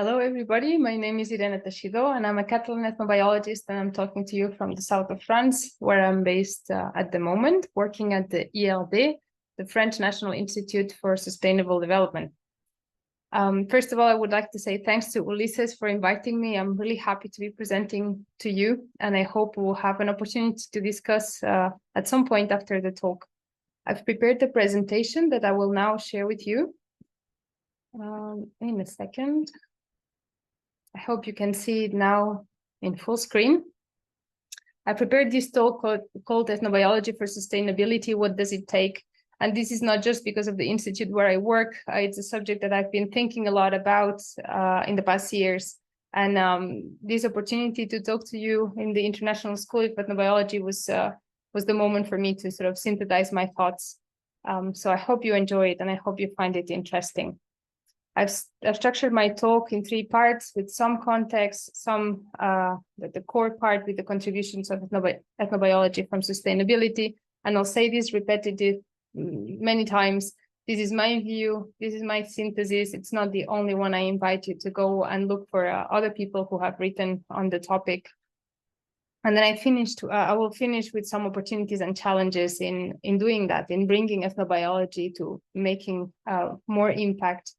Hello, everybody. My name is Irene Teixidor, and I'm a Catalan ethnobiologist, and I'm talking to you from the south of France, where I'm based at the moment, working at the IRD, the French National Institute for Sustainable Development. First of all, I would like to say thanks to Ulysses for inviting me. I'm really happy to be presenting to you, and I hope we'll have an opportunity to discuss at some point after the talk. I've prepared the presentation that I will now share with you. In a second. I hope you can see it now in full screen. I prepared this talk called Ethnobiology for Sustainability. What does it take? And this is not just because of the institute where I work. It's a subject that I've been thinking a lot about in the past years. And this opportunity to talk to you in the International School of Ethnobiology was the moment for me to sort of synthesize my thoughts. So I hope you enjoy it, and I hope you find it interesting. I've structured my talk in 3 parts with some context, some the core part with the contributions of ethnobiology from sustainability. And I'll say this repetitive many times. This is my view. This is my synthesis. It's not the only one. I invite you to go and look for other people who have written on the topic. And then I will finish with some opportunities and challenges in doing that, in bringing ethnobiology to making more impact.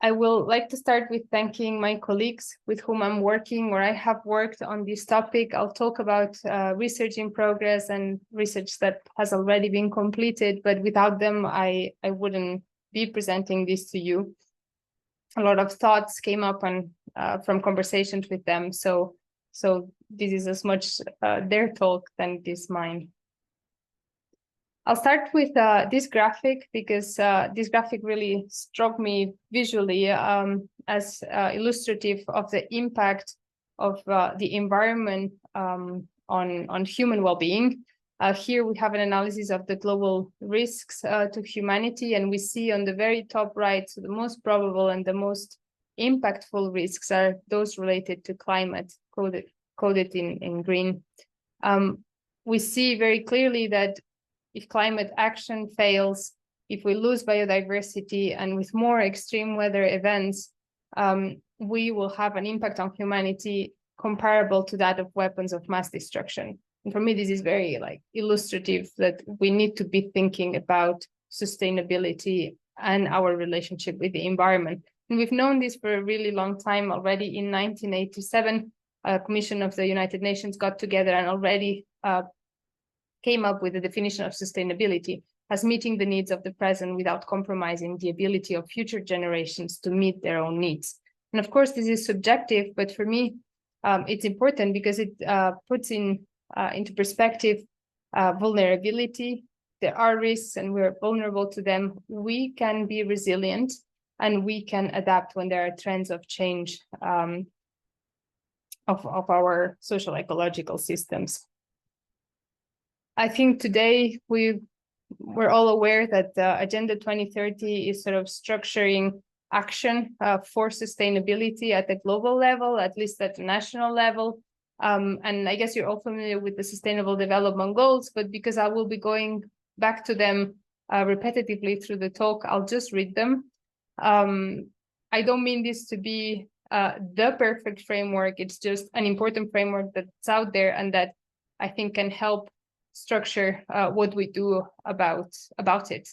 I will like to start with thanking my colleagues with whom I'm working, or I have worked on this topic. I'll talk about research in progress and research that has already been completed, but without them, I wouldn't be presenting this to you. A lot of thoughts came up from conversations with them. So this is as much their talk than it is mine. I'll start with this graphic because this graphic really struck me visually as illustrative of the impact of the environment on human well-being. Here we have an analysis of the global risks to humanity, and we see on the very top right, so the most probable and the most impactful risks are those related to climate, coded in green. We see very clearly that if climate action fails, if we lose biodiversity, and with more extreme weather events, we will have an impact on humanity comparable to that of weapons of mass destruction. And for me, this is very illustrative that we need to be thinking about sustainability and our relationship with the environment. And we've known this for a really long time already. In 1987, a commission of the United Nations got together and already came up with the definition of sustainability as meeting the needs of the present without compromising the ability of future generations to meet their own needs. And of course, this is subjective, but for me, it's important because it puts into perspective vulnerability. There are risks and we're vulnerable to them. We can be resilient and we can adapt when there are trends of change of our social-ecological systems. I think today we're all aware that Agenda 2030 is sort of structuring action for sustainability at the global level, at least at the national level. And I guess you're all familiar with the Sustainable Development Goals, but because I will be going back to them repetitively through the talk, I'll just read them. I don't mean this to be the perfect framework. It's just an important framework that's out there and that I think can help structure what we do about it.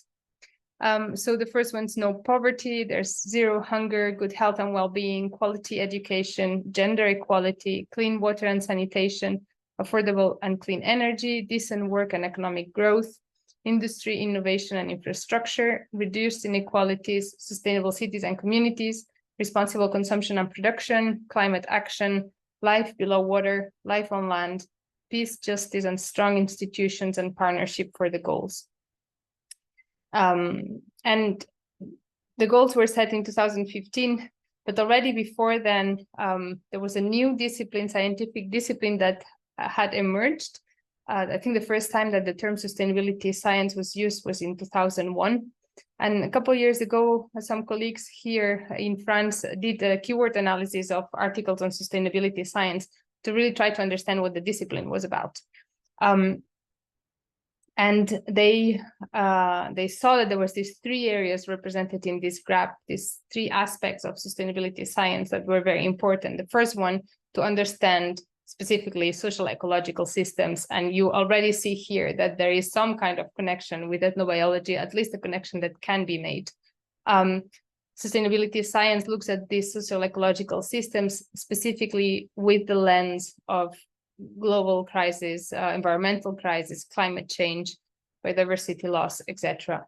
So the first one's no poverty, there's zero hunger, good health and well-being, quality education, gender equality, clean water and sanitation, affordable and clean energy, decent work and economic growth, industry, innovation and infrastructure, reduced inequalities, sustainable cities and communities, responsible consumption and production, climate action, life below water, life on land, peace, justice, and strong institutions and partnership for the goals. And the goals were set in 2015, but already before then, there was a new discipline, scientific discipline that had emerged. I think the first time that the term sustainability science was used was in 2001. And a couple of years ago, some colleagues here in France did a keyword analysis of articles on sustainability science to really try to understand what the discipline was about. And they saw that there was these three areas represented in this graph, these three aspects of sustainability science that were very important. The first one, to understand specifically social ecological systems. And you already see here that there is some kind of connection with ethnobiology, at least a connection that can be made. Sustainability science looks at these social ecological systems specifically with the lens of global crisis, environmental crisis, climate change, biodiversity loss, etc.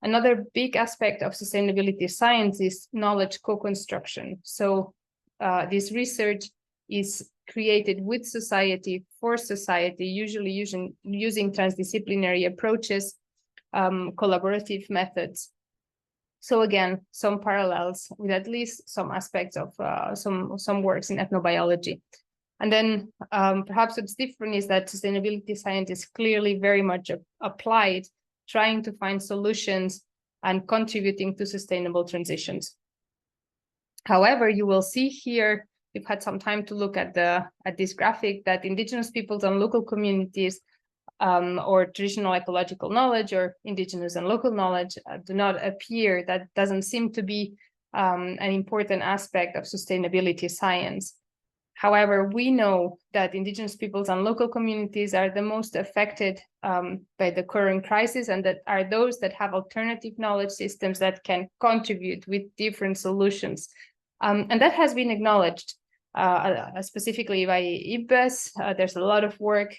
Another big aspect of sustainability science is knowledge co-construction. So this research is created with society, for society, usually using trans-disciplinary approaches, collaborative methods. So again, some parallels with at least some aspects of some works in ethnobiology. And then perhaps what's different is that sustainability science is clearly very much applied, trying to find solutions and contributing to sustainable transitions. However, you will see here, we've had some time to look at this graphic, that indigenous peoples and local communities or traditional ecological knowledge or indigenous and local knowledge do not appear. That doesn't seem to be an important aspect of sustainability science. However, we know that indigenous peoples and local communities are the most affected by the current crisis, and that are those that have alternative knowledge systems that can contribute with different solutions. And that has been acknowledged specifically by IBES. There's a lot of work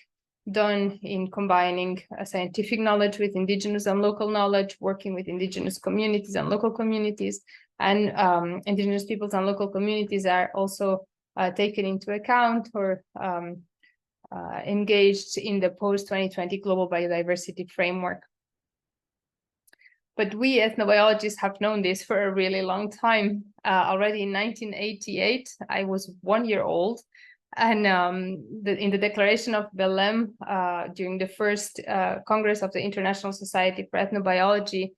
done in combining scientific knowledge with indigenous and local knowledge, working with indigenous communities and local communities, and indigenous peoples and local communities are also taken into account or engaged in the post-2020 global biodiversity framework. But we ethnobiologists have known this for a really long time. Already in 1988, I was 1 year old. And in the Declaration of Belém, during the first Congress of the International Society for Ethnobiology,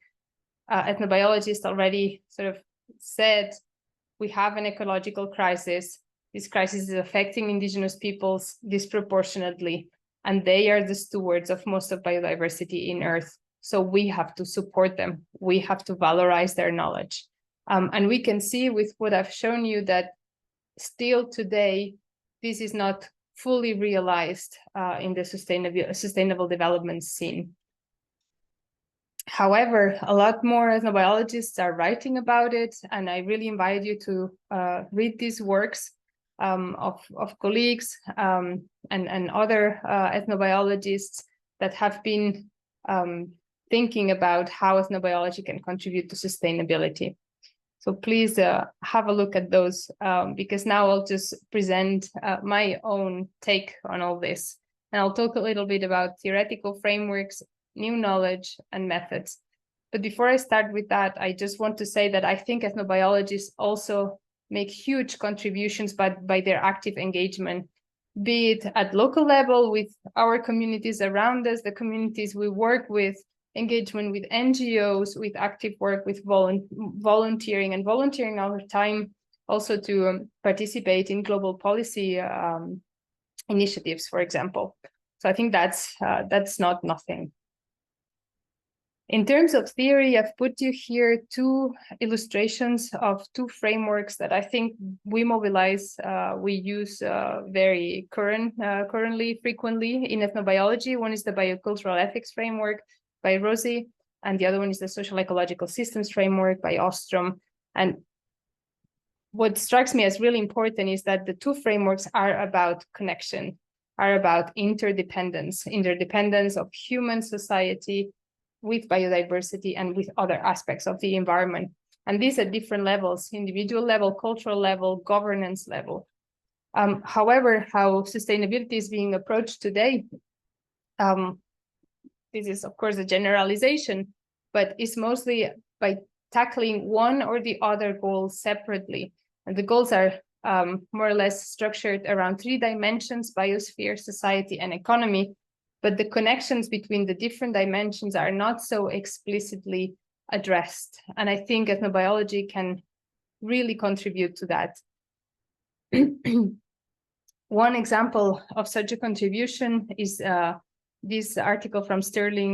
ethnobiologists already sort of said, we have an ecological crisis. This crisis is affecting indigenous peoples disproportionately, and they are the stewards of most of biodiversity in Earth. So we have to support them. We have to valorize their knowledge. And we can see with what I've shown you that still today, this is not fully realized in the sustainable development scene. However, a lot more ethnobiologists are writing about it, and I really invite you to read these works of colleagues and other ethnobiologists that have been thinking about how ethnobiology can contribute to sustainability. So please have a look at those, because now I'll just present my own take on all this. And I'll talk a little bit about theoretical frameworks, new knowledge, and methods. But before I start with that, I just want to say that I think ethnobiologists also make huge contributions by their active engagement, be it at local level with our communities around us, the communities we work with, engagement with NGOs, with active work with volunteering our time also to participate in global policy initiatives, for example. So I think that's not nothing. In terms of theory, I've put you here two illustrations of two frameworks that I think we mobilize, we use very currently, frequently in ethnobiology. One is the biocultural ethics framework by Rosie, and the other one is the social-ecological systems framework by Ostrom. And what strikes me as really important is that the two frameworks are about connection, are about interdependence of human society with biodiversity and with other aspects of the environment. And these at different levels, individual level, cultural level, governance level. However, how sustainability is being approached today, this is of course a generalization, but it's mostly by tackling one or the other goal separately. And the goals are more or less structured around three dimensions: biosphere, society, and economy. But the connections between the different dimensions are not so explicitly addressed. And I think ethnobiology can really contribute to that. One example of such a contribution is this article from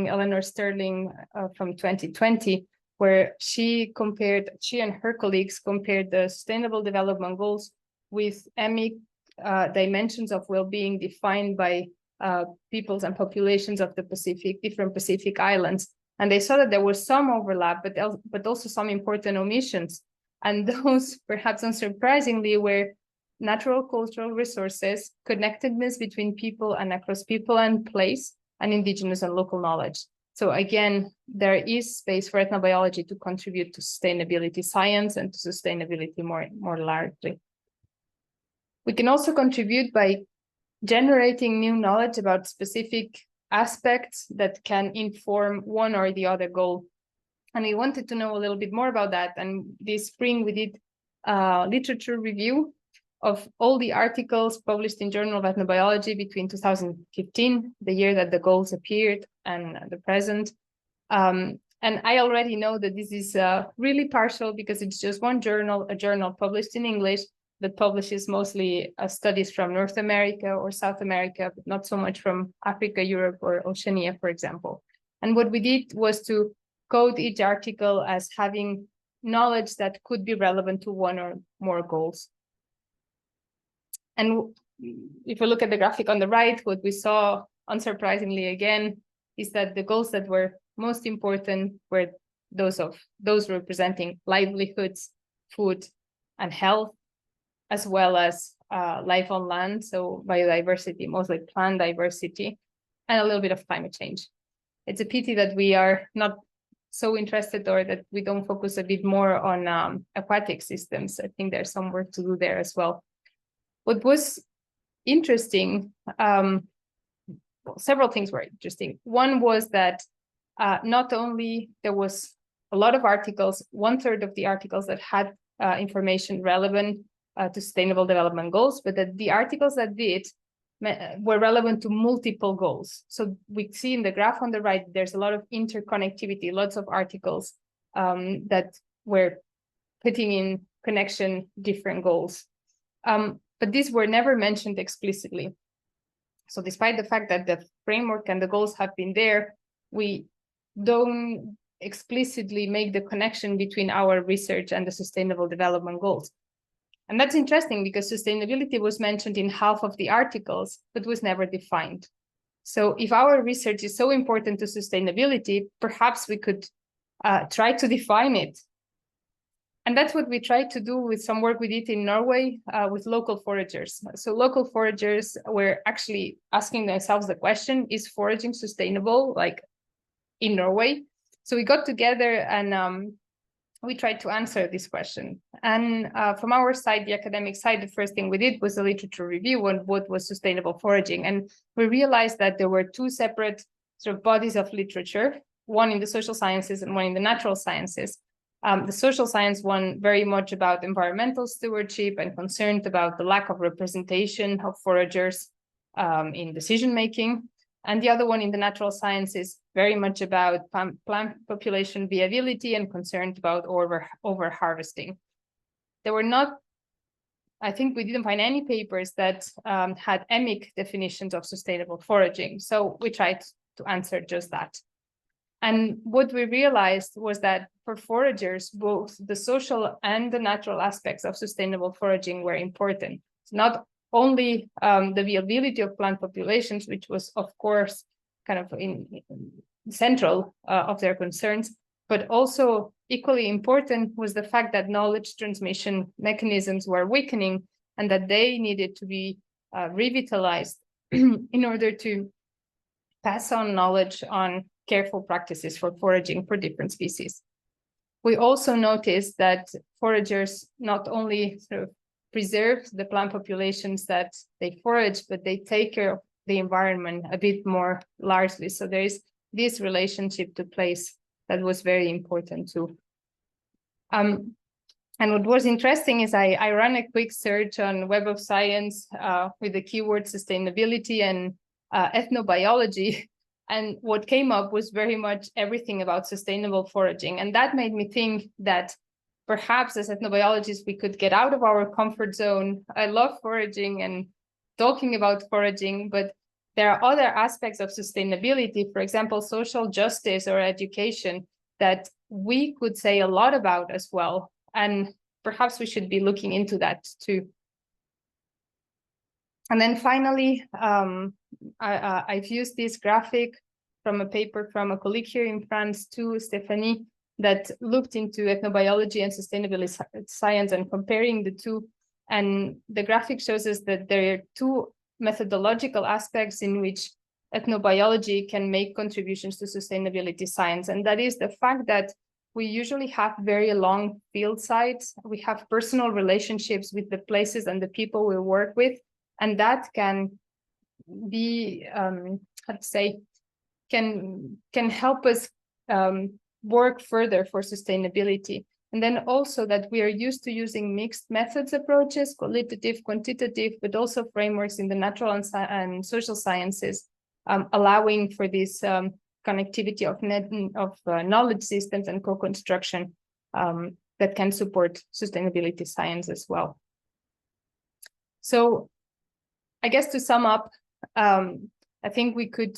Eleanor Sterling from 2020, where she and her colleagues compared the Sustainable Development Goals with EMIC dimensions of well-being defined by peoples and populations of the different Pacific islands. And they saw that there was some overlap, but also some important omissions. And those, perhaps unsurprisingly, were natural cultural resources, connectedness between people and across people and place, and indigenous and local knowledge. So again, there is space for ethnobiology to contribute to sustainability science and to sustainability more largely. We can also contribute by generating new knowledge about specific aspects that can inform one or the other goal. And we wanted to know a little bit more about that. And this spring, we did a literature review of all the articles published in Journal of Ethnobiology between 2015, the year that the goals appeared, and the present. And I already know that this is really partial because it's just one journal, a journal published in English that publishes mostly studies from North America or South America, but not so much from Africa, Europe, or Oceania, for example. And what we did was to code each article as having knowledge that could be relevant to one or more goals. And if we look at the graphic on the right, what we saw, unsurprisingly again, is that the goals that were most important were those representing livelihoods, food, and health, as well as life on land, so biodiversity, mostly plant diversity, and a little bit of climate change. It's a pity that we are not so interested, or that we don't focus a bit more on aquatic systems. I think there's some work to do there as well. What was interesting, several things were interesting. One was that not only there was a lot of articles, 1/3 of the articles that had information relevant to Sustainable Development Goals, but that the articles that did were relevant to multiple goals. So we see in the graph on the right, there's a lot of interconnectivity, lots of articles that were putting in connection different goals. But these were never mentioned explicitly. So despite the fact that the framework and the goals have been there, we don't explicitly make the connection between our research and the Sustainable Development Goals. And that's interesting because sustainability was mentioned in half of the articles, but was never defined. So if our research is so important to sustainability, perhaps we could try to define it. And that's what we tried to do with some work we did in Norway with local foragers. So local foragers were actually asking themselves the question, is foraging sustainable, like in Norway? So we got together and we tried to answer this question. And from our side, the academic side, the first thing we did was a literature review on what was sustainable foraging. And we realized that there were two separate sort of bodies of literature, one in the social sciences and one in the natural sciences. The social science one very much about environmental stewardship and concerned about the lack of representation of foragers in decision-making. And the other one in the natural sciences very much about plant population viability and concerned about over-harvesting. There were not, I think we didn't find any papers that had EMIC definitions of sustainable foraging. So we tried to answer just that. And what we realized was that for foragers, both the social and the natural aspects of sustainable foraging were important. It's not only the viability of plant populations, which was, of course, kind of central of their concerns, but also equally important was the fact that knowledge transmission mechanisms were weakening and that they needed to be revitalized in order to pass on knowledge on careful practices for foraging for different species. We also noticed that foragers not only sort of preserve the plant populations that they forage, but they take care of the environment a bit more largely. So there is this relationship to place that was very important too. And what was interesting is I ran a quick search on Web of Science with the keyword sustainability and ethnobiology. And what came up was very much everything about sustainable foraging. And that made me think that perhaps as ethnobiologists, we could get out of our comfort zone. I love foraging and talking about foraging, but there are other aspects of sustainability, for example, social justice or education, that we could say a lot about as well. And perhaps we should be looking into that too. And then finally, I've used this graphic from a paper from a colleague here in France too, Stephanie, that looked into ethnobiology and sustainability science and comparing the two. And the graphic shows us that there are two methodological aspects in which ethnobiology can make contributions to sustainability science. And that is the fact that we usually have very long field sites. We have personal relationships with the places and the people we work with. And that can be, how to say, can help us work further for sustainability. And then also that we are used to using mixed methods approaches, qualitative, quantitative, but also frameworks in the natural and social sciences, allowing for this connectivity of knowledge systems and co-construction that can support sustainability science as well. So I guess to sum up, I think we could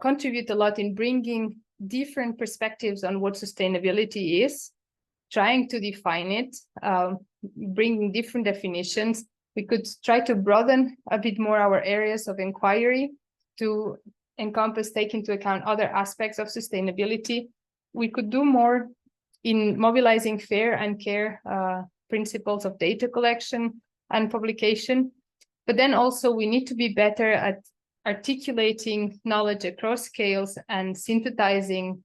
contribute a lot in bringing different perspectives on what sustainability is, trying to define it, bringing different definitions. We could try to broaden a bit more our areas of inquiry to encompass, take into account other aspects of sustainability. We could do more in mobilizing fair and care principles of data collection and publication. But then also we need to be better at articulating knowledge across scales and synthesizing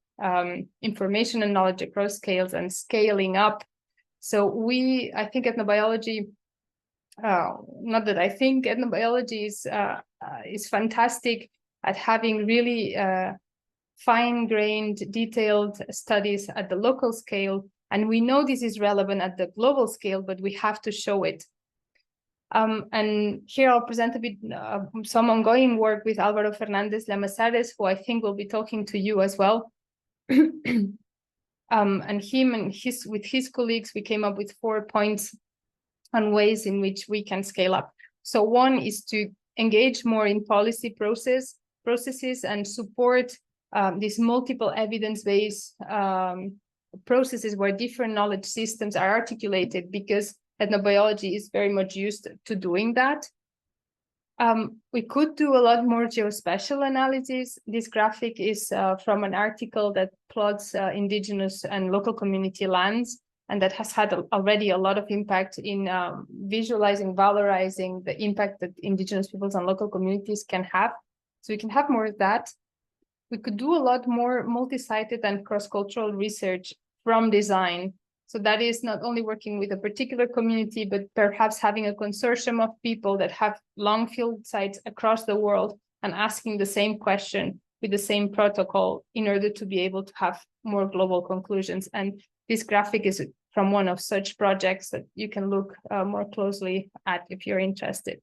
information and knowledge across scales and scaling up. So I think ethnobiology, not that I think, ethnobiology is fantastic at having really fine-grained, detailed studies at the local scale. And we know this is relevant at the global scale, but we have to show it. And here I'll present a bit some ongoing work with Álvaro Fernández Llamazares, who I think will be talking to you as well. And him and with his colleagues, we came up with 4 points on ways in which we can scale up. So one is to engage more in policy processes and support these multiple evidence-based processes where different knowledge systems are articulated, because ethnobiology is very much used to doing that. We could do a lot more geospatial analysis. This graphic is from an article that plots indigenous and local community lands, and that has had already a lot of impact in visualizing, valorizing the impact that indigenous peoples and local communities can have. So we can have more of that. We could do a lot more multi-sited and cross-cultural research from design. So that is not only working with a particular community, but perhaps having a consortium of people that have long field sites across the world and asking the same question with the same protocol in order to be able to have more global conclusions. And this graphic is from one of such projects that you can look more closely at if you're interested.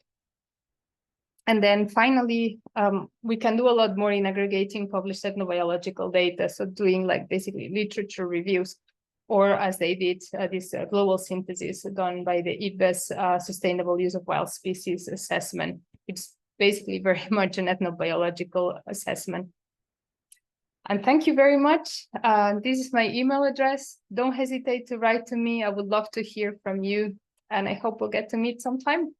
And then finally, we can do a lot more in aggregating published ethnobiological data. So doing like basically literature reviews, or as they did this global synthesis done by the IPBES Sustainable Use of Wild Species Assessment. It's basically very much an ethnobiological assessment. And thank you very much. This is my email address. Don't hesitate to write to me. I would love to hear from you, and I hope we'll get to meet sometime.